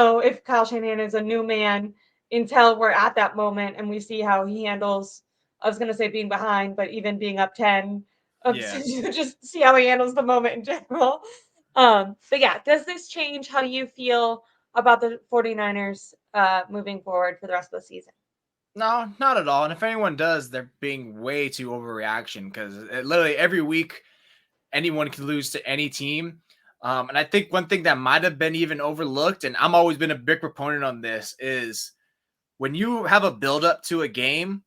know if Kyle Shanahan is a new man until we're at that moment and we see how he handles, I was going to say being behind, but even being up 10, Yeah. just see how he handles the moment in general. But yeah, does this change how you feel about the 49ers moving forward for the rest of the season? No, not at all. And if anyone does, they're being way too overreaction because literally every week anyone can lose to any team. And I think one thing that might have been even overlooked, and I'm always been a big proponent on this, is when you have a build-up to a game,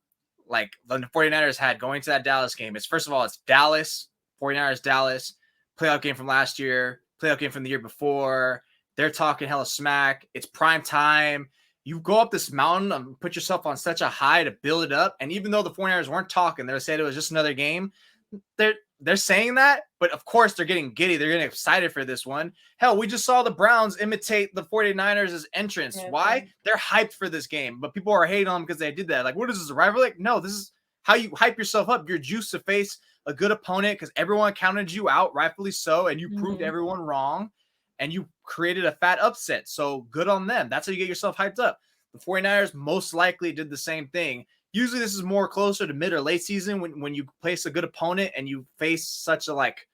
like the 49ers had going to that Dallas game, it's first of all, it's Dallas, 49ers, Dallas, playoff game from last year, playoff game from the year before. They're talking hella smack. It's prime time. You go up this mountain and put yourself on such a high to build it up. And even though the 49ers weren't talking, they said it was just another game. They're saying that, but of course they're getting giddy. They're getting excited for this one. Hell, we just saw the Browns imitate the 49ers' entrance. Yeah, Why? They're hyped for this game, but people are hating on them because they did that. Like, what is this, a rivalry? Like, no, this is how you hype yourself up. You're juiced to face a good opponent because everyone counted you out, rightfully so, and you proved everyone wrong, and you created a fat upset. So good on them. That's how you get yourself hyped up. The 49ers most likely did the same thing. Usually this is more closer to mid or late season when you face a good opponent and you face such a like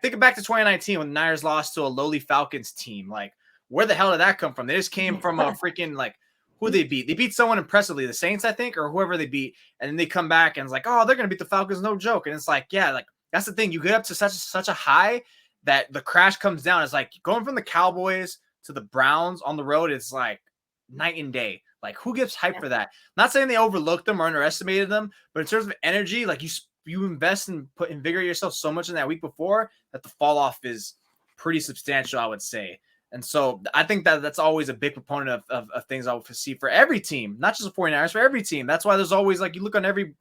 think back to 2019 when the Niners lost to a lowly Falcons team. Like, where the hell did that come from? They just came from a freaking like who they beat. They beat someone impressively, the Saints, I think, or whoever they beat, and then they come back and it's like, oh, they're gonna beat the Falcons, no joke. And it's like, yeah, like that's the thing. You get up to such a high that the crash comes down. It's like going from the Cowboys to the Browns on the road. It's like night and day. Like, who gives hype for that? Not saying they overlooked them or underestimated them, but in terms of energy, like you invest and invigorate yourself so much in that week before that the fall off is pretty substantial, I would say. And so I think that's always a big proponent of things I would see for every team, not just the 49ers, for every team. That's why there's always, like, you look on every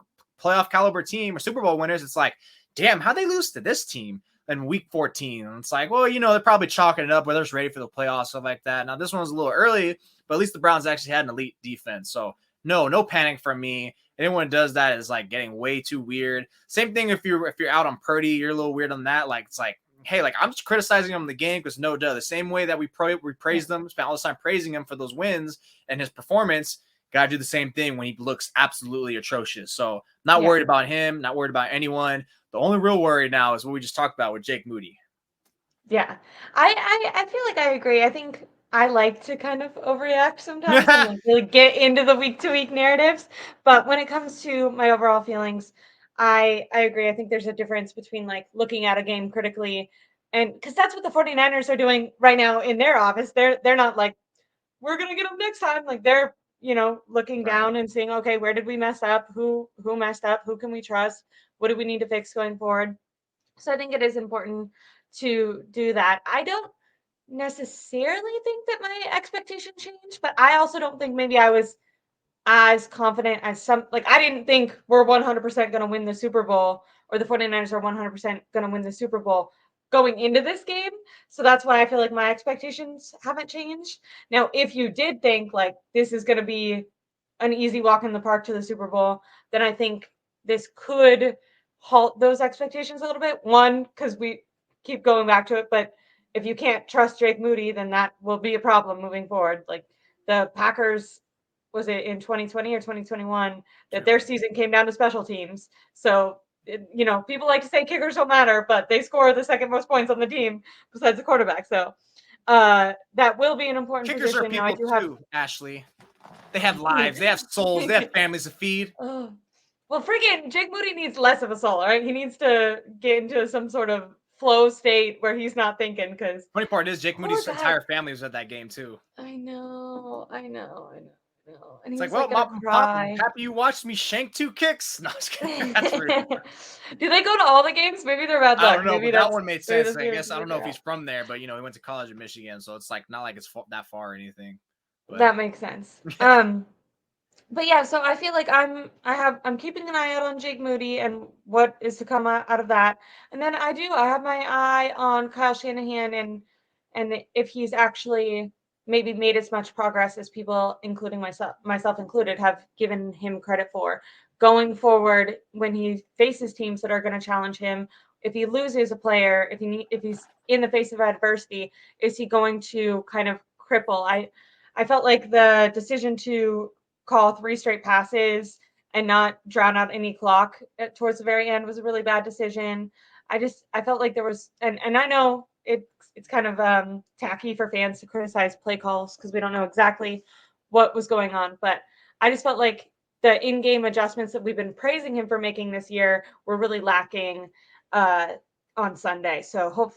playoff caliber team or Super Bowl winners, it's like, damn, how'd they lose to this team in week 14? And it's like, well, they're probably chalking it up whether it's ready for the playoffs, stuff like that. Now, this one was a little early, but at least the Browns actually had an elite defense. So no panic from me. Anyone who does that is like getting way too weird. Same thing if you're out on Purdy, you're a little weird on that. Like, it's like, hey, like, I'm just criticizing him in the game because no duh. The same way that we praise them, spent all this time praising him for those wins and his performance, got to do the same thing when he looks absolutely atrocious. So not worried about him, not worried about anyone. The only real worry now is what we just talked about with Jake Moody. Yeah, I feel like I agree. I think I like to kind of overreact sometimes and like really get into the week to week narratives. But when it comes to my overall feelings, I agree. I think there's a difference between like looking at a game critically and because that's what the 49ers are doing right now in their office. They're not like, we're gonna get them next time. Like they're, looking down and seeing, okay, where did we mess up? Who messed up? Who can we trust? What do we need to fix going forward? So I think it is important to do that. I don't necessarily think that my expectation changed, but I also don't think maybe I was as confident as some. Like, I didn't think we're 100% going to win the Super Bowl or the 49ers are 100% going to win the Super Bowl going into this game. So that's why I feel like my expectations haven't changed. Now, if you did think like this is going to be an easy walk in the park to the Super Bowl, then I think this could halt those expectations a little bit. One, because we keep going back to it, but if you can't trust Jake Moody, then that will be a problem moving forward. Like the Packers, was it in 2020 or 2021 that their season came down to special teams? So, people like to say kickers don't matter, but they score the second most points on the team besides the quarterback. So that will be an important Kickers position. are people too, Ashley. They have lives. They have souls. They have families to feed. Oh. Well, freaking Jake Moody needs less of a soul, right? He needs to get into some sort of flow state where he's not thinking. Because funny part is Jake Moody's entire family was at that game too. I know. And it's he's like, well, gonna Pop, cry. happy you watched me shank 2 kicks. No, just kidding. That's rude. Do they go to all the games? Maybe they're bad luck. I don't know, maybe but that one made sense. I guess I don't know if out. he's from there, but he went to college in Michigan, so it's like not like it's that far or anything. But that makes sense. But yeah, so I feel like I'm keeping an eye out on Jake Moody and what is to come out of that. And then I have my eye on Kyle Shanahan and if he's actually maybe made as much progress as people, including myself included, have given him credit for. Going forward, when he faces teams that are going to challenge him, if he loses a player, if he's in the face of adversity, is he going to kind of cripple? I felt like the decision to call 3 straight passes and not drown out any clock towards the very end was a really bad decision. I felt like there was, and I know it's kind of tacky for fans to criticize play calls because we don't know exactly what was going on, but I just felt like the in-game adjustments that we've been praising him for making this year were really lacking on Sunday. So hopefully